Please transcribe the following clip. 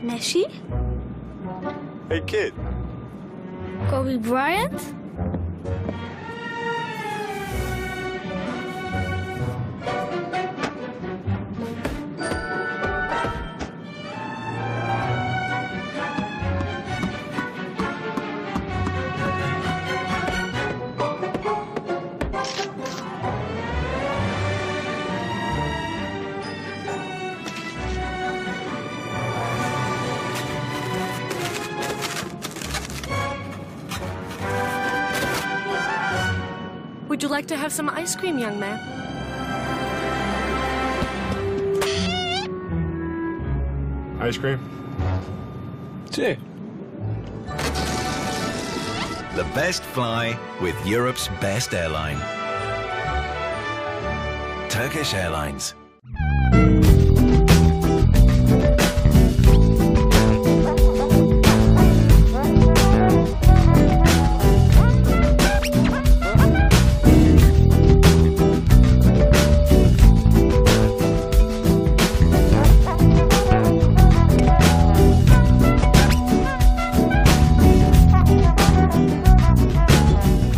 Messi? Hey, kid. Kobe Bryant? Would you like to have some ice cream, young man? Ice cream? Sí. The best fly with Europe's best airline. Turkish Airlines.